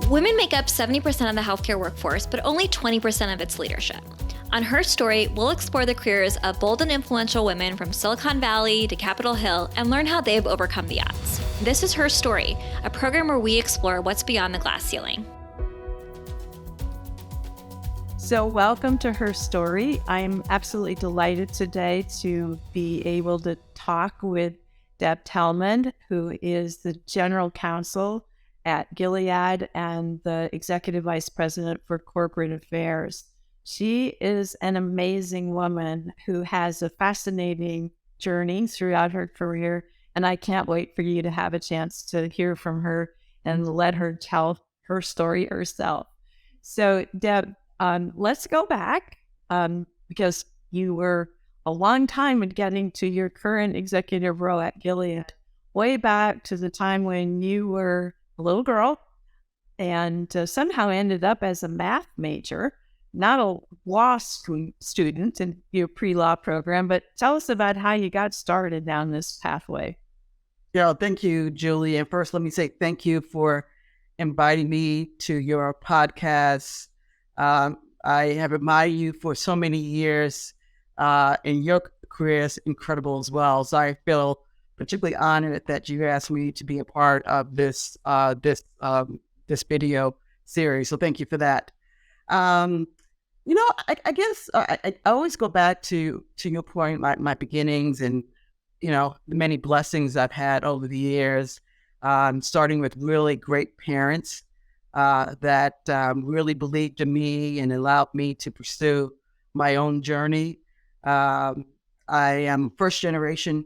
Women make up 70% of the healthcare workforce, but only 20% of its leadership. On Her Story, we'll explore the careers of bold and influential women from Silicon Valley to Capitol Hill and learn how they've overcome the odds. This is Her Story, a program where we explore what's beyond the glass ceiling. So welcome to Her Story. I'm absolutely delighted today to be able to talk with Deb Telman, who is the General Counsel at Gilead and the Executive Vice President for Corporate Affairs. She is an amazing woman who has a fascinating journey throughout her career, and I can't wait for you to have a chance to hear from her and let her tell her story herself. So, Deb, let's go back because you were a long time in getting to your current executive role at Gilead, way back to the time when you were a little girl and somehow ended up as a math major, not a law student in your pre-law program, but tell us about how you got started down this pathway. Yeah, thank you, Julie. And first, let me say thank you for inviting me to your podcast. I have admired you for so many years, and your career is incredible as well. So I feel particularly honored that you asked me to be a part of this video series. So thank you for that. I guess I always go back to your point, my beginnings, and the many blessings I've had over the years. Starting with really great parents that really believed in me and allowed me to pursue my own journey. I am first generation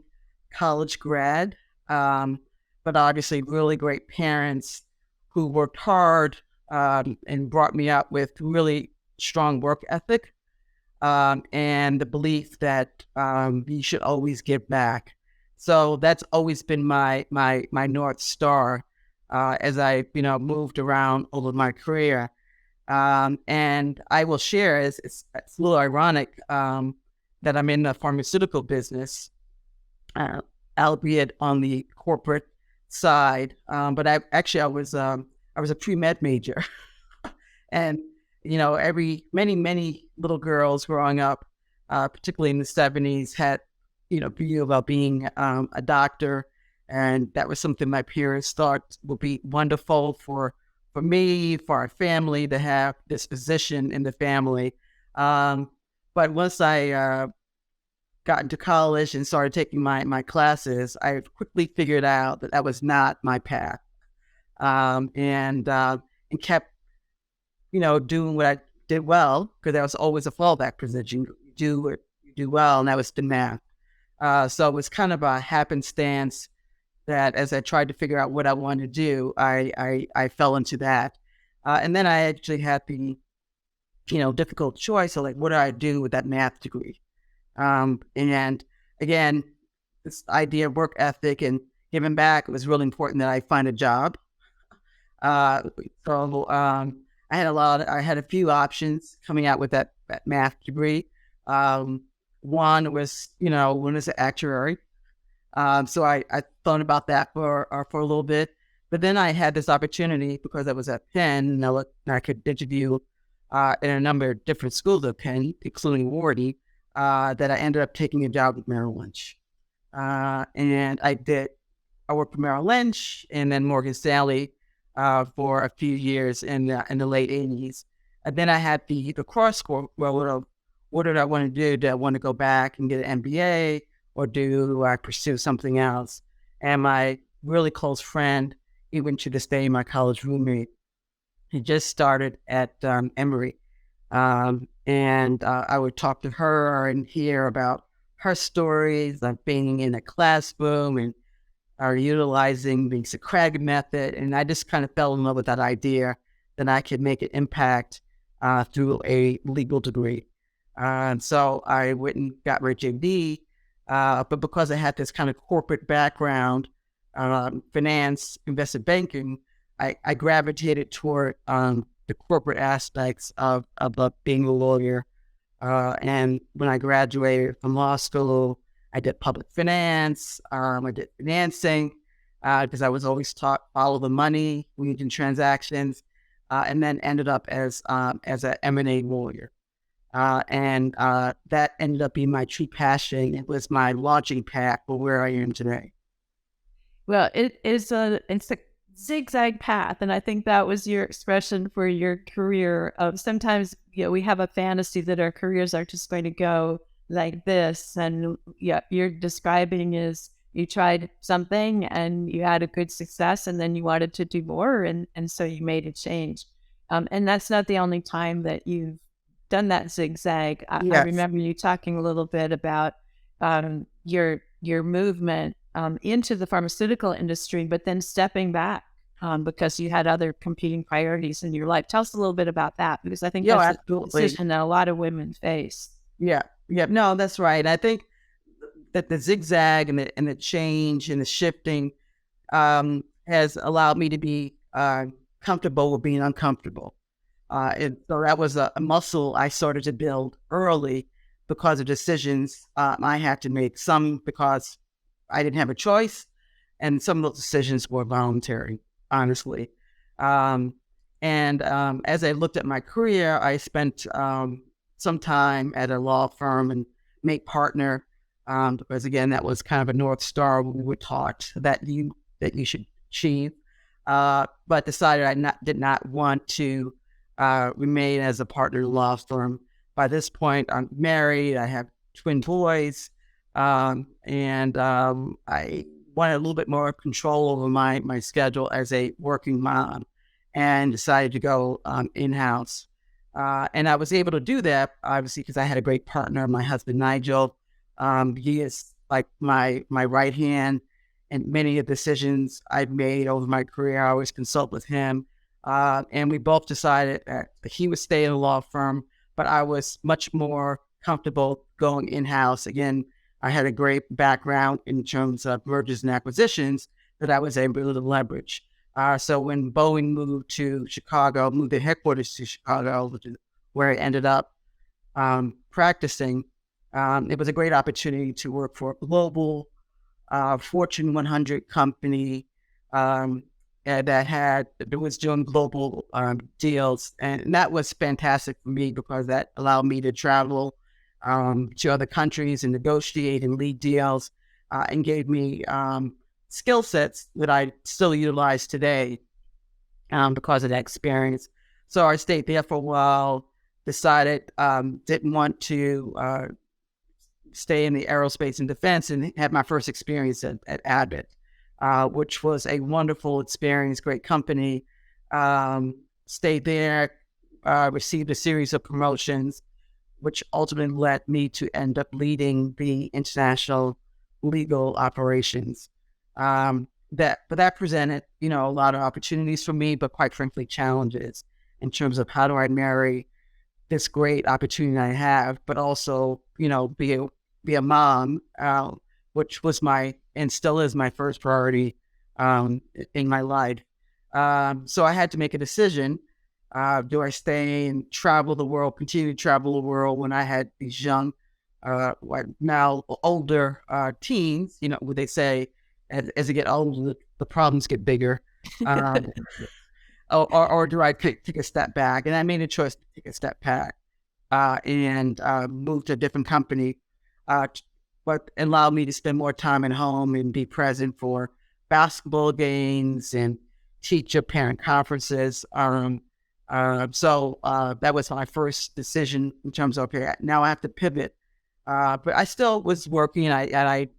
college grad, but obviously really great parents who worked hard and brought me up with really strong work ethic and the belief that you should always give back. So that's always been my North Star as I moved around over my career. And I will share, it's a little ironic that I'm in the pharmaceutical business, albeit on the corporate side. But I was a pre-med major, and many little girls growing up, particularly in the 70s, had view about being a doctor, and that was something my parents thought would be wonderful for me, for our family to have this position in the family. But once I got into college and started taking my classes, I quickly figured out that was not my path, and kept doing what I did well, because there was always a fallback position. You do what you do well, and that was the math. So it was kind of a happenstance that as I tried to figure out what I wanted to do, I fell into that. And then I actually had the difficult choice of what do I do with that math degree? And again, this idea of work ethic and giving back, it was really important that I find a job. I had a few options coming out with that math degree. One was an actuary. So I thought about that for a little bit, but then I had this opportunity because I was at Penn, and I could interview in a number of different schools at Penn, including Wardy, that I ended up taking a job at Merrill Lynch. And I worked for Merrill Lynch and then Morgan Stanley for a few years in the late 80s. And then I had the cross-court, well, what did I want to do? Did I want to go back and get an MBA, or do I pursue something else? And my really close friend, even to this day, my college roommate, he just started at Emory. And I would talk to her and hear about her stories of being in a classroom and utilizing the Socratic method. And I just kind of fell in love with that idea that I could make an impact through a legal degree. So I went and got my JD, but because I had this kind of corporate background, finance, investment banking, I gravitated toward the corporate aspects of being a lawyer. And when I graduated from law school, I did public finance, I did financing, because I was always taught follow the money when you do transactions. and then ended up as an M&A lawyer. And that ended up being my true passion. It was my launching pad for where I am today. Well, it's a zigzag path, and I think that was your expression for your career. Of sometimes, we have a fantasy that our careers are just going to go like this, and you're describing is you tried something and you had a good success, and then you wanted to do more, and so you made a change. And that's not the only time that you've done that zigzag. I remember you talking a little bit about your movement into the pharmaceutical industry, but then stepping back because you had other competing priorities in your life. Tell us a little bit about that, because I think that's a decision that a lot of women face. Yeah. No, that's right. I think that the zigzag and the change and the shifting has allowed me to be comfortable with being uncomfortable. So that was a muscle I started to build early because of decisions I had to make. Some because I didn't have a choice, and some of those decisions were voluntary, honestly. And as I looked at my career, I spent some time at a law firm and made partner, because again, that was kind of a North Star we were taught that you should achieve. But decided I did not want to remain as a partner in a law firm. By this point, I'm married. I have twin boys. And I wanted a little bit more control over my schedule as a working mom, and decided to go in-house. And I was able to do that, obviously, because I had a great partner, my husband, Nigel. He is like my right hand, and many of the decisions I've made over my career, I always consult with him. And we both decided that he would stay in a law firm, but I was much more comfortable going in-house. Again, I had a great background in terms of mergers and acquisitions that I was able to leverage. So when Boeing moved to Chicago, moved their headquarters to Chicago, which is where I ended up practicing, it was a great opportunity to work for a global Fortune 100 company that was doing global deals. And that was fantastic for me because that allowed me to travel to other countries and negotiate and lead deals, and gave me skill sets that I still utilize today because of that experience. So I stayed there for a while, decided didn't want to stay in the aerospace and defense, and had my first experience at Abbott, which was a wonderful experience, great company. Stayed there, received a series of promotions, which ultimately led me to end up leading the international legal operations. That presented, a lot of opportunities for me, but quite frankly, challenges in terms of how do I marry this great opportunity I have, but also, be a mom, which was and still is my first priority in my life. So I had to make a decision. Do I stay and travel the world, continue to travel the world when I had these young, now older teens, where they say, as they get older, the problems get bigger. Or do I take a step back? And I made a choice to take a step back and move to a different company, but allowed me to spend more time at home and be present for basketball games and teach at parent conferences. So that was my first decision in terms of, okay, now I have to pivot. But I still was working, and I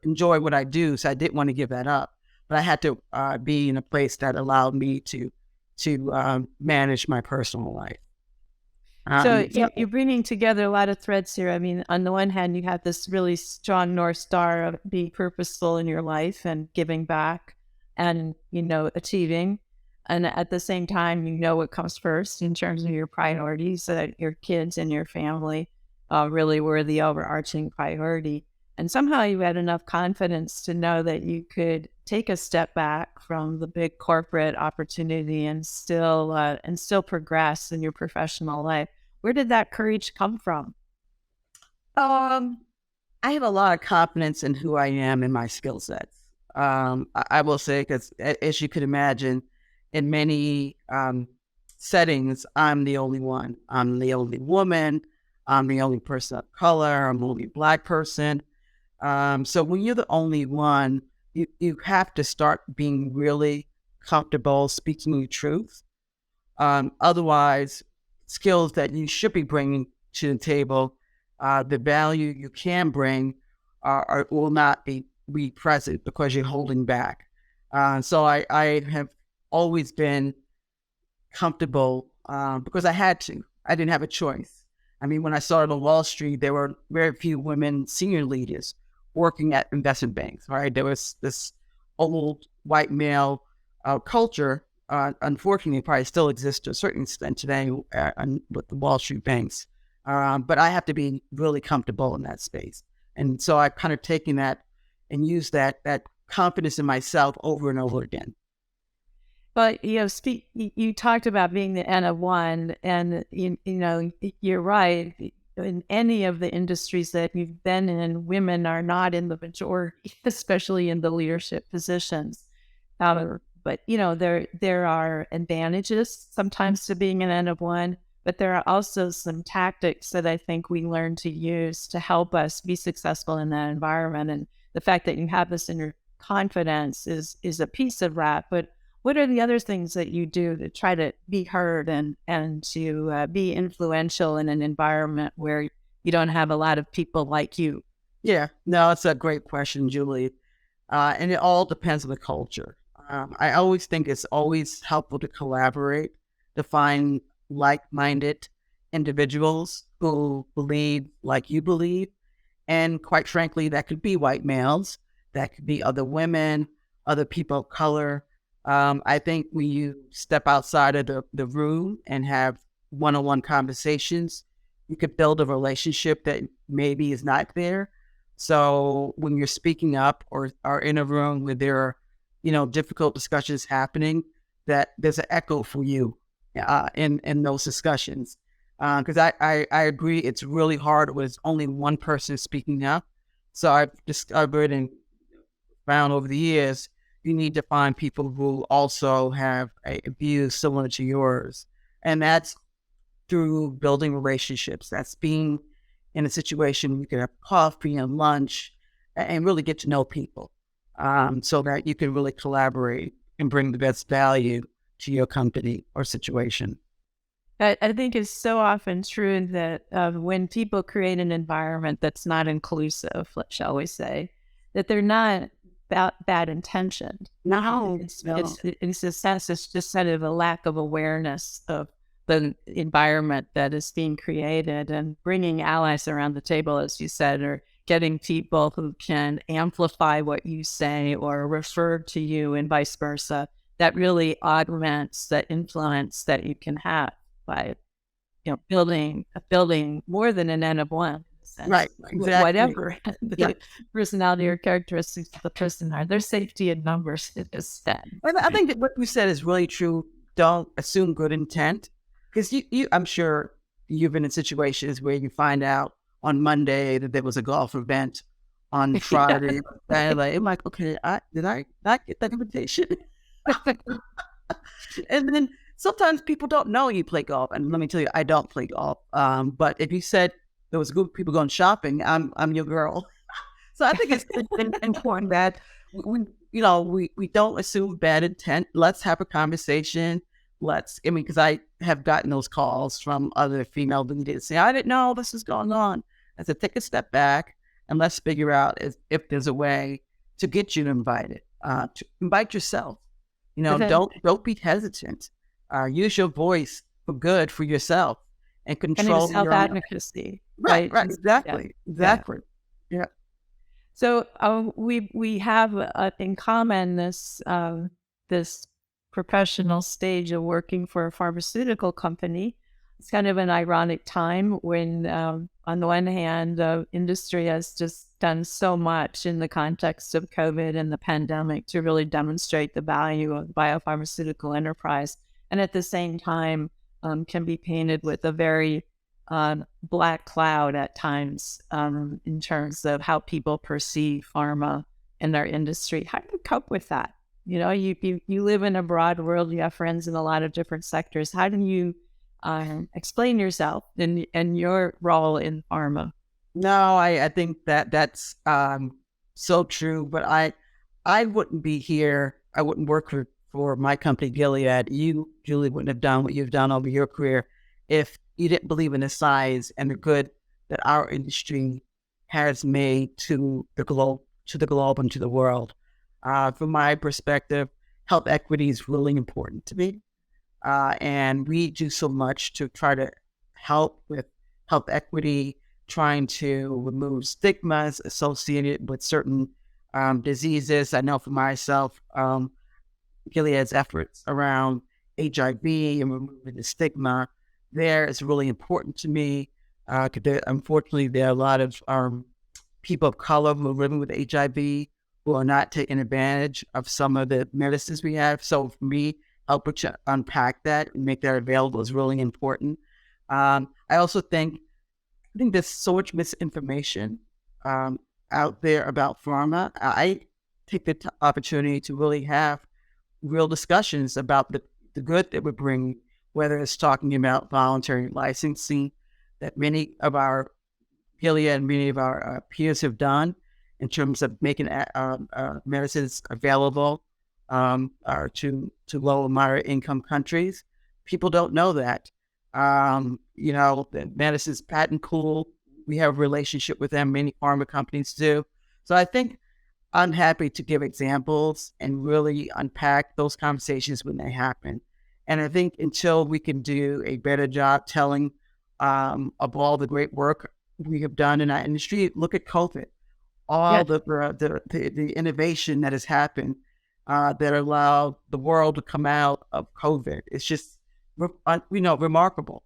enjoy what I do, so I didn't want to give that up. But I had to be in a place that allowed me to manage my personal life. So you're bringing together a lot of threads here. I mean, on the one hand, you have this really strong North Star of being purposeful in your life and giving back and, achieving. And at the same time, what comes first in terms of your priorities, that your kids and your family really were the overarching priority. And somehow you had enough confidence to know that you could take a step back from the big corporate opportunity and still progress in your professional life. Where did that courage come from? I have a lot of confidence in who I am and my skill sets. I will say, because as you could imagine, in many settings, I'm the only one. I'm the only woman. I'm the only person of color. I'm the only Black person. So when you're the only one, you have to start being really comfortable speaking your truth. Otherwise, skills that you should be bringing to the table, the value you can bring, will not be present because you're holding back. So I have always been comfortable because I had to. I didn't have a choice. I mean, when I started on Wall Street, there were very few women senior leaders working at investment banks, right? There was this old white male culture. Unfortunately, it probably still exists to a certain extent today with the Wall Street banks. But I have to be really comfortable in that space. And so I've kind of taken that and used that confidence in myself over and over again. But you talked about being the N of one, and you're right. In any of the industries that you've been in, women are not in the majority, especially in the leadership positions. But there are advantages sometimes to being an N of one, but there are also some tactics that I think we learn to use to help us be successful in that environment. And the fact that you have this inner confidence is a piece of that. But what are the other things that you do to try to be heard and to be influential in an environment where you don't have a lot of people like you? Yeah, no, it's a great question, Julie. And it all depends on the culture. I always think it's always helpful to collaborate, to find like-minded individuals who believe like you believe. And quite frankly, that could be white males, that could be other women, other people of color. I think when you step outside of the room and have one-on-one conversations, you could build a relationship that maybe is not there. So when you're speaking up or are in a room where there are, difficult discussions happening, that there's an echo for you in those discussions. Because I agree, it's really hard when it's only one person speaking up. So I've discovered and found over the years, you need to find people who also have a view similar to yours. And that's through building relationships. That's being in a situation you can have coffee and lunch and really get to know people so that you can really collaborate and bring the best value to your company or situation. I think it's so often true that when people create an environment that's not inclusive, shall we say, that they're not bad intentioned. No, it's a sense, it's just kind of a lack of awareness of the environment that is being created, and bringing allies around the table, as you said, or getting people who can amplify what you say or refer to you and vice versa. That really augments the influence that you can have by, building more than an N of one. Right, exactly. Whatever the personality or characteristics of the person are, there's safety in numbers. It is that. I think that what you said is really true. Don't assume good intent, because I'm sure you've been in situations where you find out on Monday that there was a golf event on Friday, and I'm like, okay, did I not get that invitation? And then sometimes people don't know you play golf, and let me tell you, I don't play golf. But if you said there was a group of people going shopping, I'm your girl. So I think it's important that we don't assume bad intent. Let's have a conversation. Because I have gotten those calls from other female leaders saying, I didn't know this is going on. I said, take a step back and let's figure out if there's a way to get you invited. To invite yourself. Don't be hesitant. Use your voice for good for yourself and control self advocacy. Right. Exactly. Yeah. Exactly. Yeah. So we have in common this professional stage of working for a pharmaceutical company. It's kind of an ironic time when, on the one hand, the industry has just done so much in the context of COVID and the pandemic to really demonstrate the value of biopharmaceutical enterprise, and at the same time can be painted with a very black cloud at times in terms of how people perceive pharma and our industry. How do you cope with that? You know, you live in a broad world. You have friends in a lot of different sectors. How do you explain yourself and your role in pharma? No, I think that's so true. But I wouldn't be here. I wouldn't work for my company, Gilead. You, Julie, wouldn't have done what you've done over your career if you didn't believe in the science and the good that our industry has made to the globe, and to the world. From my perspective, health equity is really important to me. And we do so much to try to help with health equity, trying to remove stigmas associated with certain diseases. I know for myself, Gilead's efforts around HIV and removing the stigma there is really important to me. Unfortunately, there are a lot of people of color who are living with HIV who are not taking advantage of some of the medicines we have. So for me, helping to unpack that and make that available is really important. I also think there's so much misinformation out there about pharma. I take the opportunity to really have real discussions about the good that we bring, whether it's talking about voluntary licensing that many of our Gilead and many of our peers have done in terms of making medicines available to low and moderate income countries. People don't know that. The medicine's patent pool, we have a relationship with them, many pharma companies do. So I think I'm happy to give examples and really unpack those conversations when they happen. And I think until we can do a better job telling of all the great work we have done in our industry, look at COVID, all the innovation that has happened that allowed the world to come out of COVID. It's just, remarkable.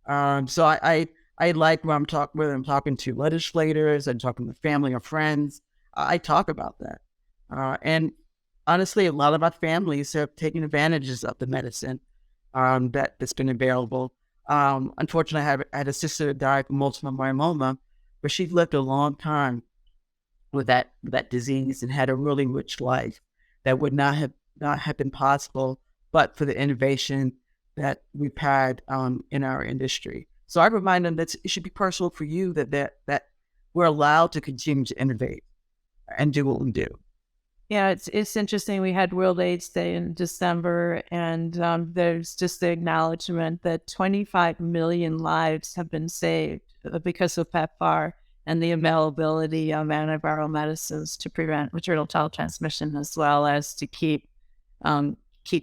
So I like when whether I'm talking to legislators, I'm talking to family or friends, I talk about that. And honestly, a lot of our families have taken advantages of the medicine that's been available. Unfortunately, I had a sister that died from multiple myeloma, but she lived a long time with that disease and had a really rich life that would not have been possible but for the innovation that we've had in our industry. So I remind them that it should be personal for you that we're allowed to continue to innovate and do what we do. Yeah, it's interesting. We had World AIDS Day in December, and there's just the acknowledgement that 25 million lives have been saved because of PEPFAR and the availability of antiviral medicines to prevent maternal child transmission, as well as to keep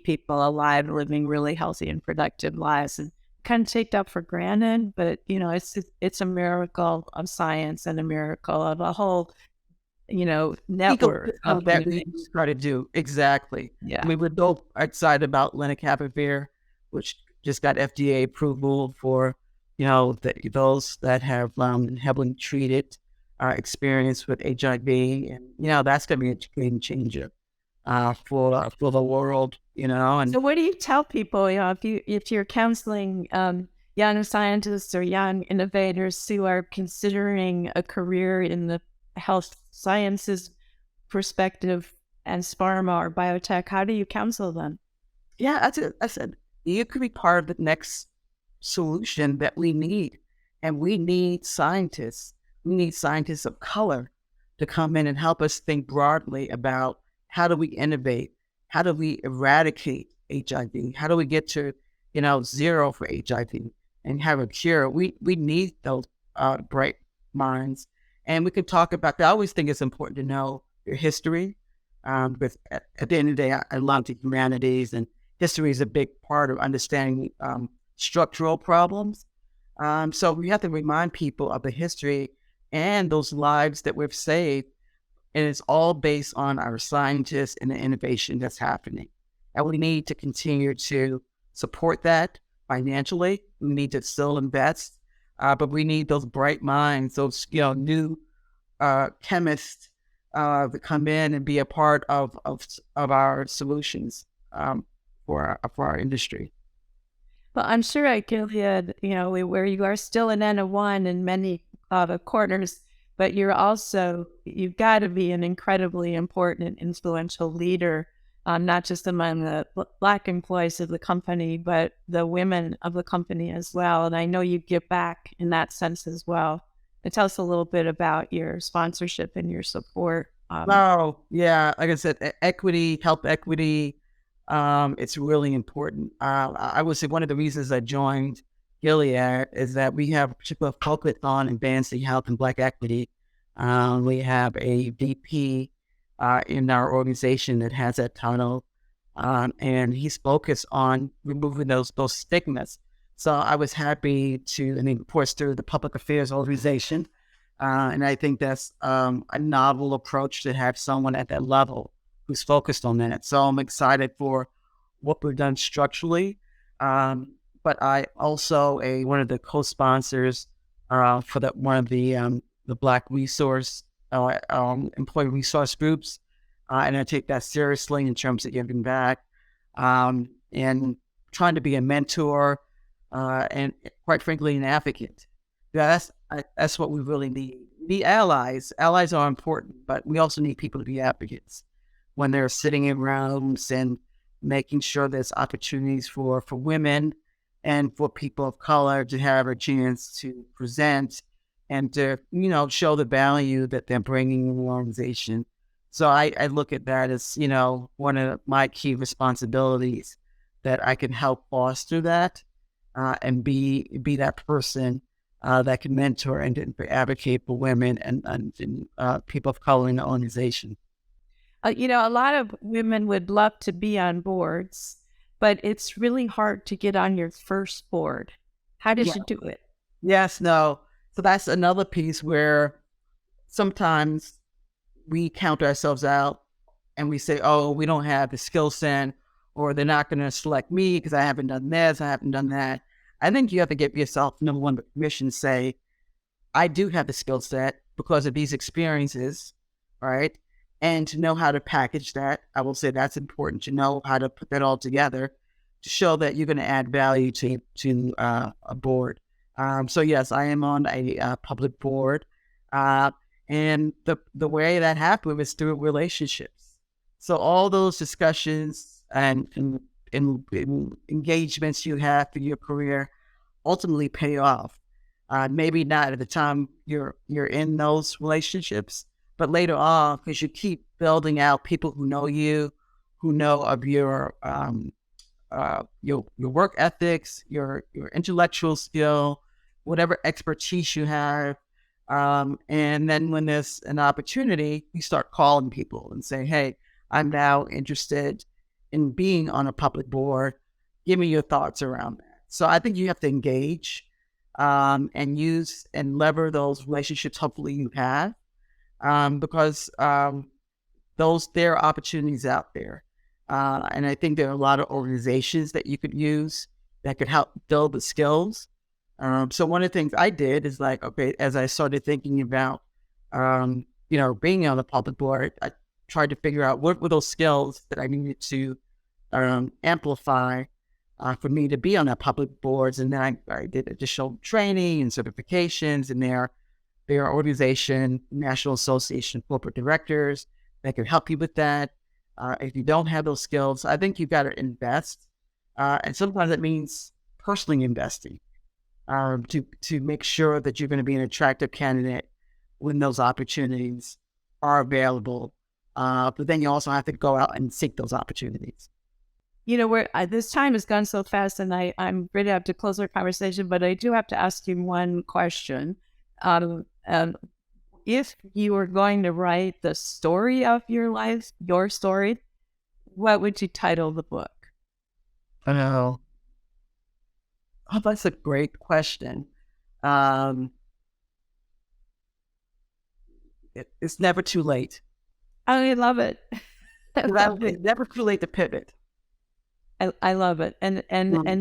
people alive, living really healthy and productive lives. And kind of take that for granted, but it's a miracle of science and a miracle of a whole network of that we try to do. Exactly. Yeah. I mean, we're so excited about lenacapavir, which just got FDA approval for, those that have heavily treated experience with HIV. And, that's going to be a game changer for the world, And so what do you tell people, if you're counseling young scientists or young innovators who are considering a career in the health sciences perspective and pharma or biotech, how do you counsel them? Yeah, that's it. I said, you could be part of the next solution that we need. And we need scientists. We need scientists of color to come in and help us think broadly about how do we innovate? How do we eradicate HIV? How do we get to, zero for HIV and have a cure? We need those bright minds. And we could talk about that. I always think it's important to know your history. Because at the end of the day, I love the humanities, and history is a big part of understanding structural problems. So we have to remind people of the history and those lives that we've saved. And it's all based on our scientists and the innovation that's happening. And we need to continue to support that financially. We need to still invest. But we need those bright minds, those new chemists that come in and be a part of our solutions for our industry. Well, I'm sure at Gilead, where you are still an N-1 in many corners, but you've got to be an incredibly important and influential leader not just among the Black employees of the company, but the women of the company as well. And I know you give back in that sense as well. And tell us a little bit about your sponsorship and your support. Oh, yeah. Like I said, equity, health equity, it's really important. I would say one of the reasons I joined Gilead is that we have a particular focus on advancing health and Black equity. We have a VP in our organization that has that title, and he's focused on removing those stigmas. So I was happy to, and he reports to the public affairs organization, and I think that's a novel approach to have someone at that level who's focused on that. So I'm excited for what we've done structurally, but I also one of the co-sponsors for one of the Black resource employee resource groups, and I take that seriously in terms of giving back and trying to be a mentor and, quite frankly, an advocate. Yeah, that's what we really need. We need allies. Allies are important, but we also need people to be advocates when they're sitting in rooms and making sure there's opportunities for women and for people of color to have a chance to present and to, show the value that they're bringing in the organization. So I look at that as, one of my key responsibilities, that I can help foster that and be that person that can mentor and advocate for women and people of color in the organization. A lot of women would love to be on boards, but it's really hard to get on your first board. How did you do it? Yes, no. So that's another piece where sometimes we count ourselves out and we say, oh, we don't have the skill set, or they're not going to select me because I haven't done this, I haven't done that. I think you have to give yourself, number one, permission to say, I do have the skill set because of these experiences, right? And to know how to package that. I will say that's important, to know how to put that all together to show that you're going to add value to a board. So yes, I am on a public board, and the way that happened was through relationships. So all those discussions and engagements you have through your career ultimately pay off. Maybe not at the time you're in those relationships, but later on, because you keep building out people who know you, who know of your work ethics, your intellectual skill, whatever expertise you have. And then when there's an opportunity, you start calling people and say, hey, I'm now interested in being on a public board. Give me your thoughts around that. So I think you have to engage and use and lever those relationships hopefully you have, because there are opportunities out there. And I think there are a lot of organizations that you could use that could help build the skills. So one of the things I did is as I started thinking about, being on the public board, I tried to figure out what were those skills that I needed to amplify for me to be on the public boards. And then I did additional training and certifications in their organization, National Association of Corporate Directors, that can help you with that. If you don't have those skills, I think you've got to invest. And sometimes that means personally investing to make sure that you're going to be an attractive candidate when those opportunities are available. But then you also have to go out and seek those opportunities. This time has gone so fast, and I'm ready to have to close our conversation, but I do have to ask you one question. If you were going to write the story of your life, your story, what would you title the book? Oh, that's a great question. It's never too late. I love it. Never too late to pivot. I love it, and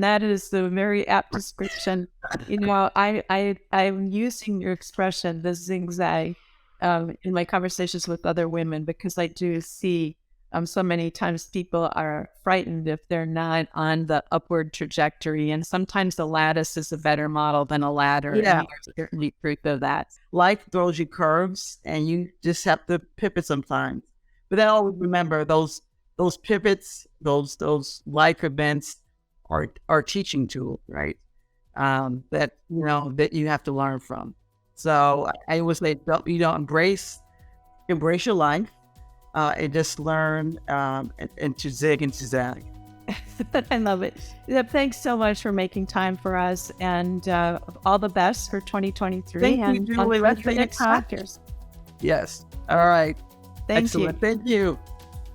that is the very apt description. I'm using your expression, the zigzag, in my conversations with other women, because I do see so many times people are frightened if they're not on the upward trajectory, and sometimes the lattice is a better model than a ladder. Yeah, and there's certainly proof of that. Life throws you curves, and you just have to pivot sometimes. But then always remember those those pivots, those life events are teaching tools, right? That that you have to learn from. So I always say, embrace your life, and just learn and to zig and to zag. I love it. Deb, thanks so much for making time for us, and all the best for 2023. Thank you, Julie. And the next chapters. Yes. All right. Thank Excellent. you. Thank you.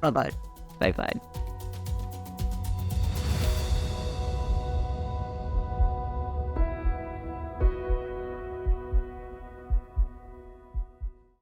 Bye-bye. Bye-bye.